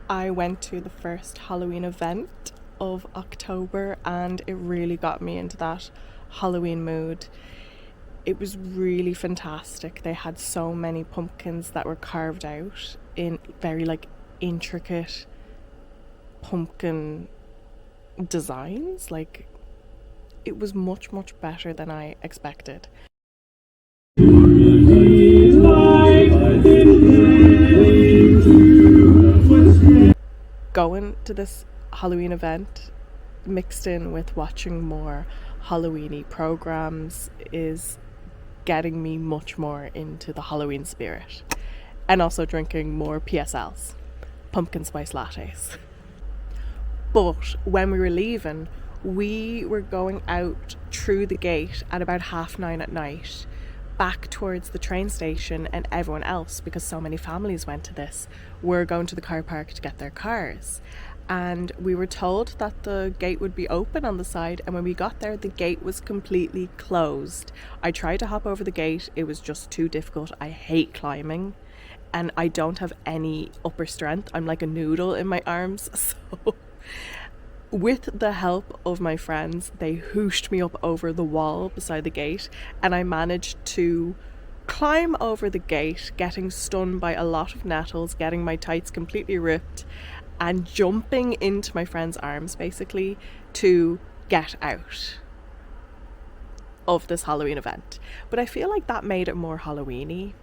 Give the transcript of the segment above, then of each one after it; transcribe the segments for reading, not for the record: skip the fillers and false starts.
I went to the first Halloween event of October and it really got me into that Halloween mood. It was really fantastic. They had so many pumpkins that were carved out in very intricate pumpkin designs. It was much better than I expected. Going to this Halloween event mixed in with watching more Halloween-y programs is getting me much more into the Halloween spirit, and also drinking more PSLs, pumpkin spice lattes. But when we were leaving, we were going out through the gate at about 9:30 at night, back towards the train station, and everyone else, because so many families went to this, were going to the car park to get their cars. And we were told that the gate would be open on the side, and when we got there, the gate was completely closed. I tried to hop over the gate, it was just too difficult. I hate climbing, and I don't have any upper strength. I'm like a noodle in my arms, so with the help of my friends, they hooshed me up over the wall beside the gate, and I managed to climb over the gate, getting stung by a lot of nettles, getting my tights completely ripped, and jumping into my friend's arms basically to get out of this Halloween event. But I feel like that made it more Halloween-y.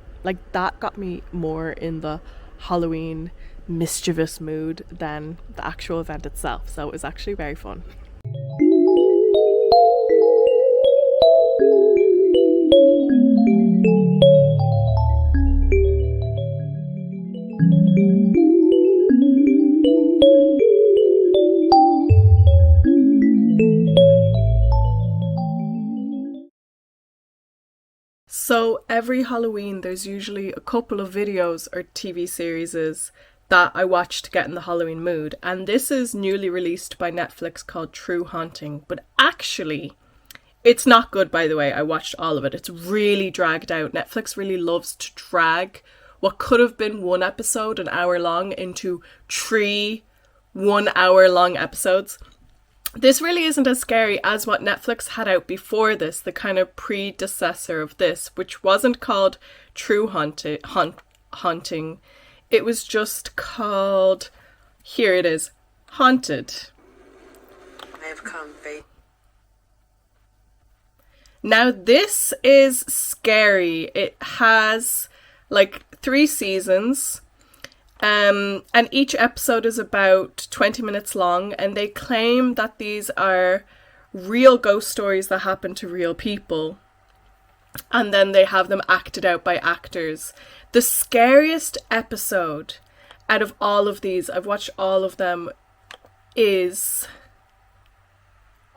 That got me more in the Halloween mischievous mood than the actual event itself, so it was actually very fun. So every Halloween there's usually a couple of videos or TV series that I watch to get in the Halloween mood, and this is newly released by Netflix called True Haunting, but actually it's not good, by the way. I watched all of it. It's really dragged out. Netflix really loves to drag what could have been one episode an hour long into 3 1-hour-long episodes. This really isn't as scary as what Netflix had out before this, the kind of predecessor of this, which wasn't called True Haunting. It was just called, here it is, Haunted. I've come, faith. Now this is scary. It has 3 seasons. And each episode is about 20 minutes long, and they claim that these are real ghost stories that happen to real people, and then they have them acted out by actors. The scariest episode out of all of these, I've watched all of them, is,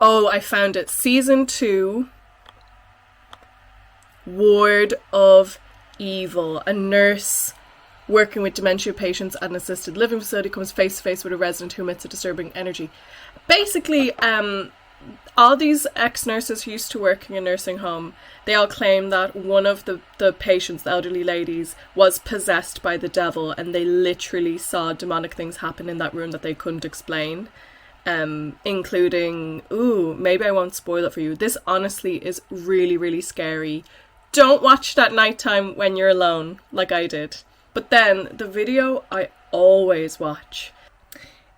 I found it, season 2, Ward of Evil. A nurse working with dementia patients at an assisted living facility comes face to face with a resident who emits a disturbing energy. Basically, all these ex-nurses who used to work in a nursing home, they all claim that one of the patients, the elderly ladies, was possessed by the devil, and they literally saw demonic things happen in that room that they couldn't explain, including, maybe I won't spoil it for you. This honestly is really, really scary. Don't watch it at nighttime when you're alone, like I did. But then, the video I always watch,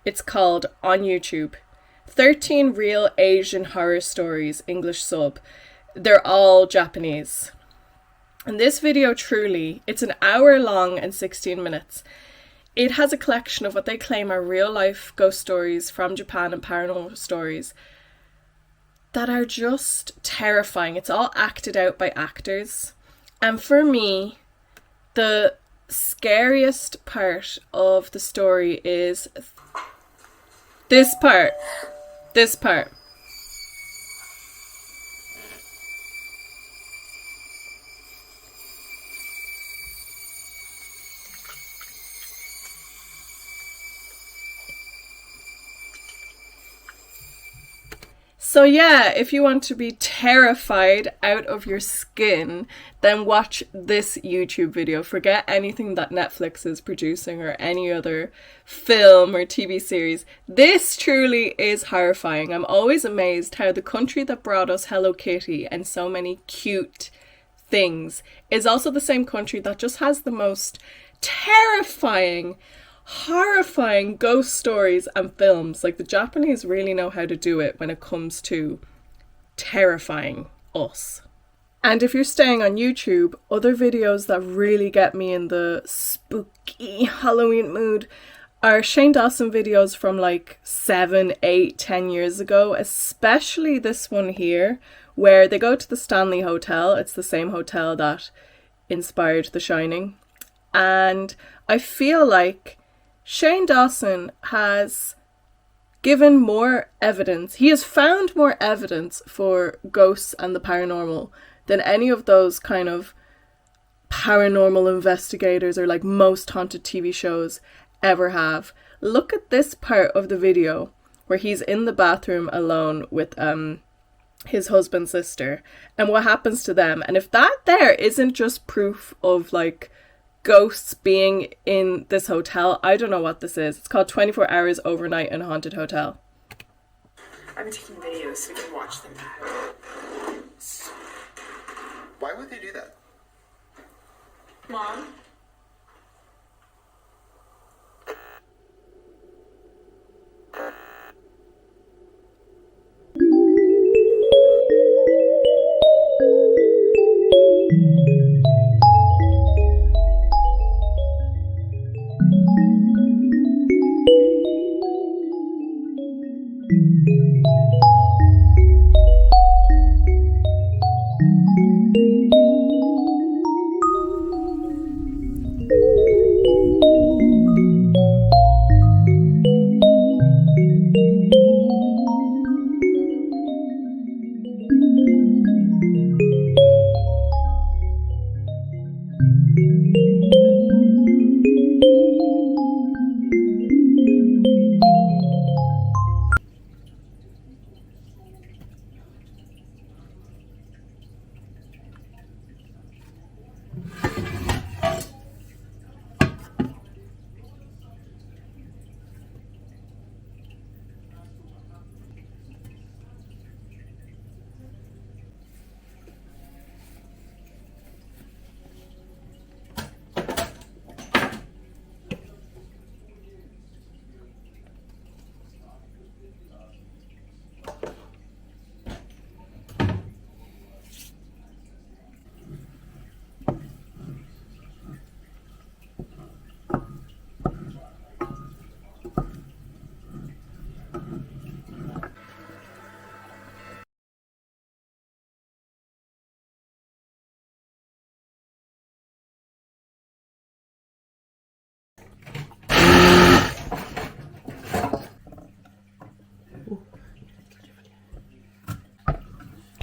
it's called, on YouTube, 13 Real Asian Horror Stories, English sub. They're all Japanese. And this video truly, it's an hour long and 16 minutes. It has a collection of what they claim are real life ghost stories from Japan and paranormal stories that are just terrifying. It's all acted out by actors. And for me, the scariest part of the story is this part. So yeah, if you want to be terrified out of your skin, then watch this YouTube video. Forget anything that Netflix is producing or any other film or TV series. This truly is horrifying. I'm always amazed how the country that brought us Hello Kitty and so many cute things is also the same country that just has the most terrifying, horrifying ghost stories and films. Like, the Japanese really know how to do it when it comes to terrifying us. And if you're staying on YouTube, other videos that really get me in the spooky Halloween mood are Shane Dawson videos from like 7, 8, 10 years ago, especially this one here, where they go to the Stanley Hotel. It's the same hotel that inspired The Shining. And I feel like Shane Dawson has given more evidence. He has found more evidence for ghosts and the paranormal than any of those kind of paranormal investigators or like most haunted TV shows ever have. Look at this part of the video where he's in the bathroom alone with his husband's sister and what happens to them. And if that there isn't just proof of like ghosts being in this hotel, I don't know what this is. It's called 24 Hours Overnight in a Haunted Hotel. I've been taking videos so we can watch them back. Why would they do that? Mom?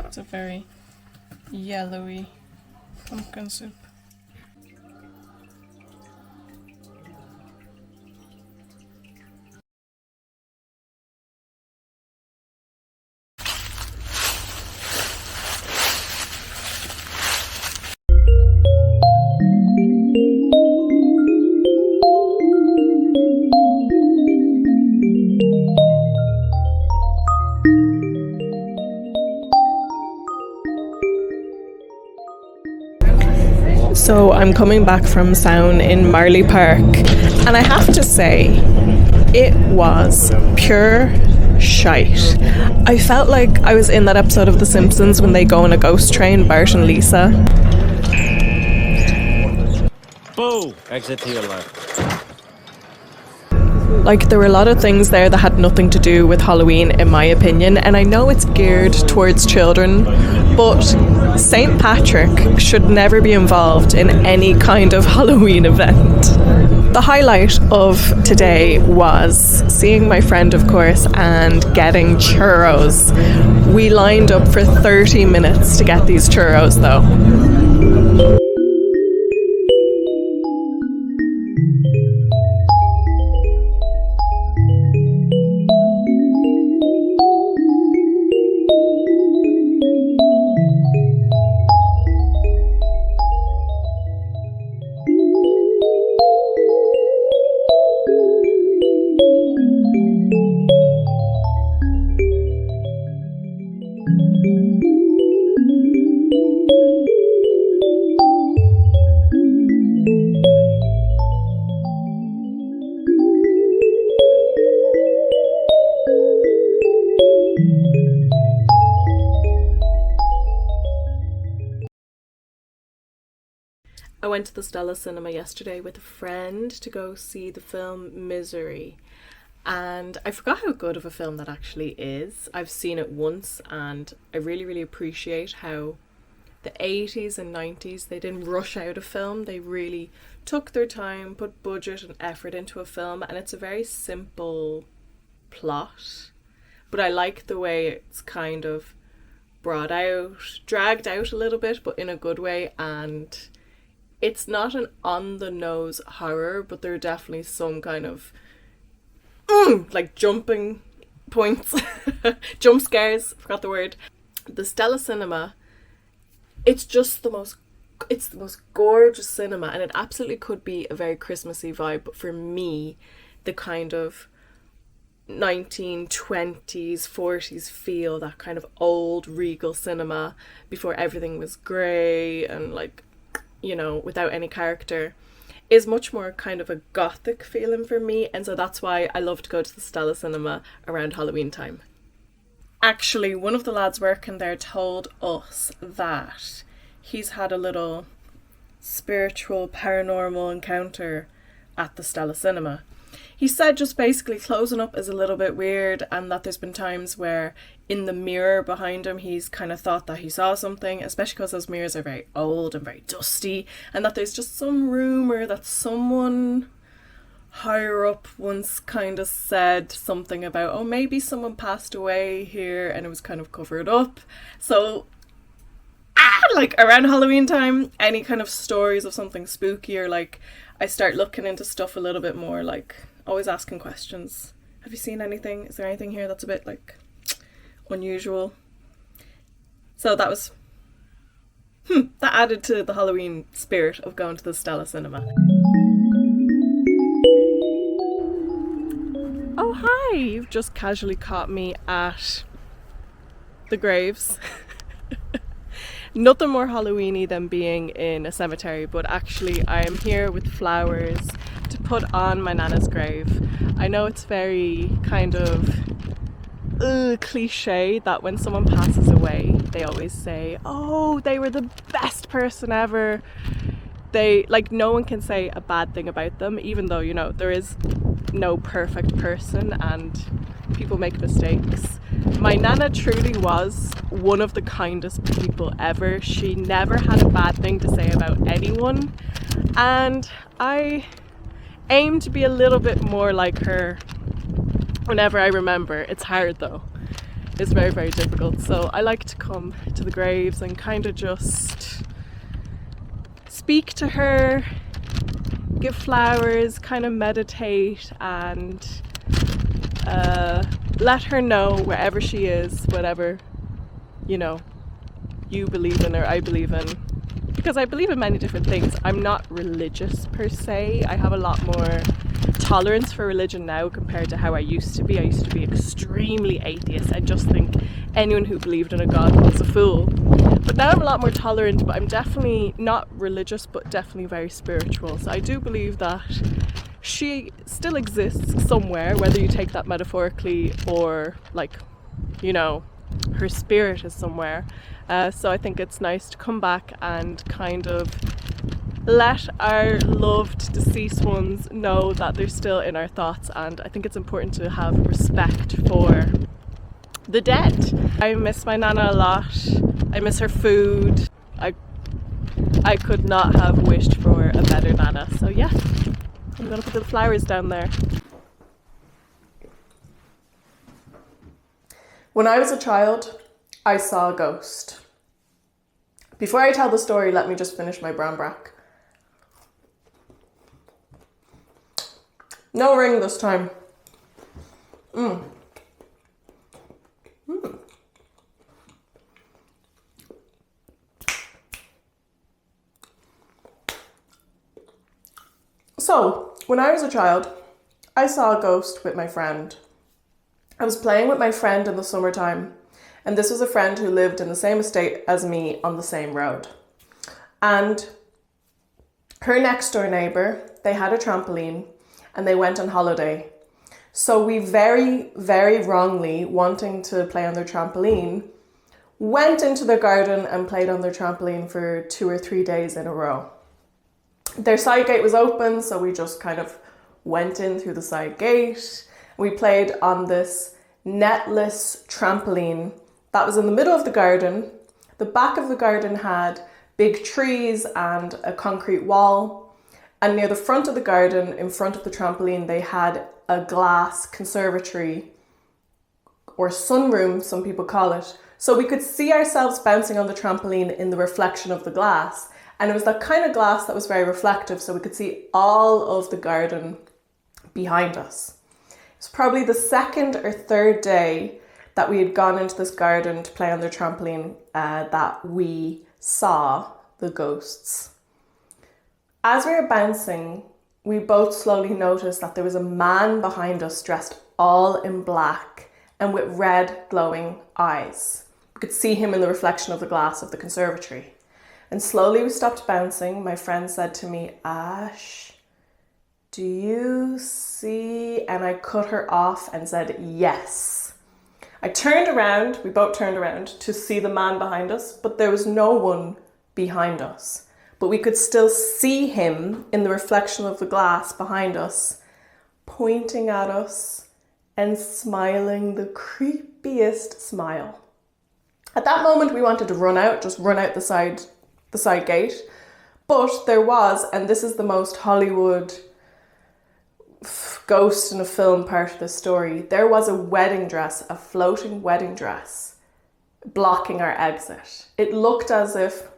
It's a very yellowy pumpkin soup. So I'm coming back from Sound in Marley Park, and I have to say, it was pure shite. I felt like I was in that episode of The Simpsons when they go on a ghost train, Bart and Lisa. Boo! Exit to your left. Like, there were a lot of things there that had nothing to do with Halloween, in my opinion, and I know it's geared towards children, but St. Patrick should never be involved in any kind of Halloween event. The highlight of today was seeing my friend, of course, and getting churros. We lined up for 30 minutes to get these churros, though. went to the Stella Cinema yesterday with a friend to go see the film Misery. And I forgot how good of a film that actually is. I've seen it once and I really, really appreciate how the 80s and 90s, they didn't rush out a film. They really took their time, put budget and effort into a film, and it's a very simple plot. But I like the way it's kind of brought out, dragged out a little bit, but in a good way. And it's not an on-the-nose horror, but there are definitely some kind of like jumping points, jump scares, forgot the word. The Stella Cinema, it's the most gorgeous cinema, and it absolutely could be a very Christmassy vibe, but for me, the kind of 1920s, 40s feel, that kind of old regal cinema before everything was grey and like, you know, without any character, is much more kind of a gothic feeling for me, and so that's why I love to go to the Stella Cinema around Halloween time. Actually, one of the lads working there told us that he's had a little spiritual paranormal encounter at the Stella Cinema. He said just basically closing up is a little bit weird, and that there's been times where in the mirror behind him he's kind of thought that he saw something, especially because those mirrors are very old and very dusty, and that there's just some rumour that someone higher up once kind of said something about, oh, maybe someone passed away here and it was kind of covered up. So like around Halloween time, any kind of stories of something spooky, or like I start looking into stuff a little bit more, like always asking questions. Have you seen anything? Is there anything here that's a bit like unusual? So that was that added to the Halloween spirit of going to the Stella Cinema. Oh hi, you've just casually caught me at the graves. Nothing more Halloweeny than being in a cemetery, but actually I am here with flowers to put on my nana's grave. I know it's very kind of cliche that when someone passes away, they always say, oh, they were the best person ever. They, like, no one can say a bad thing about them, even though, you know, there is no perfect person and people make mistakes. My nana truly was one of the kindest people ever. She never had a bad thing to say about anyone, and I aim to be a little bit more like her whenever I remember. It's hard though. It's very, very difficult. So I like to come to the graves and kind of just speak to her, give flowers, kind of meditate, and let her know wherever she is, whatever, you know, you believe in or I believe in. Because I believe in many different things. I'm not religious per se. I have a lot more tolerance for religion now compared to how I used to be. I used to be extremely atheist. I just think anyone who believed in a god was a fool. But now I'm a lot more tolerant, but I'm definitely not religious, but definitely very spiritual. So I do believe that she still exists somewhere, whether you take that metaphorically or like, you know, her spirit is somewhere. So I think it's nice to come back and kind of let our loved deceased ones know that they're still in our thoughts, and I think it's important to have respect for the dead. I miss my nana a lot. I miss her food. I could not have wished for a better nana. So yeah, I'm gonna put the flowers down there. When I was a child, I saw a ghost. Before I tell the story, let me just finish my Barmbrack. No ring this time. So, when I was a child, I saw a ghost with my friend. I was playing with my friend in the summertime, and this was a friend who lived in the same estate as me on the same road. And her next door neighbour, they had a trampoline and they went on holiday. So we very, very wrongly, wanting to play on their trampoline, went into their garden and played on their trampoline for 2 or 3 days in a row. Their side gate was open, so we just kind of went in through the side gate. We played on this netless trampoline that was in the middle of the garden. The back of the garden had big trees and a concrete wall. And near the front of the garden, in front of the trampoline, they had a glass conservatory, or sunroom, some people call it. So we could see ourselves bouncing on the trampoline in the reflection of the glass. And it was that kind of glass that was very reflective, so we could see all of the garden behind us. It was probably the second or third day that we had gone into this garden to play on the trampoline that we saw the ghosts. As we were bouncing, we both slowly noticed that there was a man behind us dressed all in black and with red glowing eyes. We could see him in the reflection of the glass of the conservatory. And slowly we stopped bouncing. My friend said to me, "Ash, do you see?" And I cut her off and said, "Yes." I turned around, we both turned around to see the man behind us, but there was no one behind us. But we could still see him in the reflection of the glass behind us, pointing at us and smiling the creepiest smile. At that moment, we wanted to run out, just run out the side gate. But there was, and this is the most Hollywood ghost in a film part of the story, there was a wedding dress, a floating wedding dress, blocking our exit. It looked as if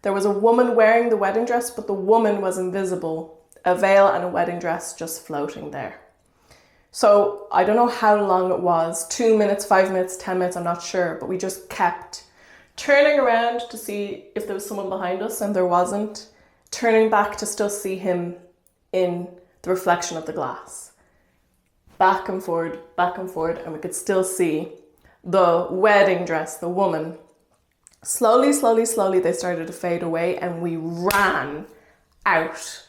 there was a woman wearing the wedding dress, but the woman was invisible, a veil and a wedding dress just floating there. So I don't know how long it was, 2 minutes, 5 minutes, 10 minutes, I'm not sure, but we just kept turning around to see if there was someone behind us, and there wasn't, turning back to still see him in the reflection of the glass. Back and forward, and we could still see the wedding dress, the woman. Slowly, they started to fade away, and we ran out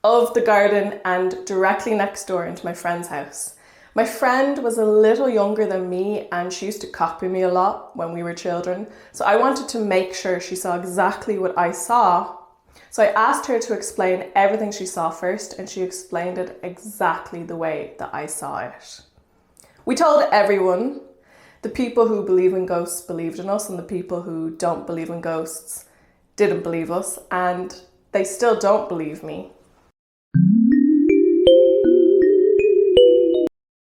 of the garden and directly next door into my friend's house. My friend was a little younger than me, and she used to copy me a lot when we were children. So I wanted to make sure she saw exactly what I saw. So I asked her to explain everything she saw first, and she explained it exactly the way that I saw it. We told everyone. The people who believe in ghosts believed in us, and the people who don't believe in ghosts didn't believe us, and they still don't believe me.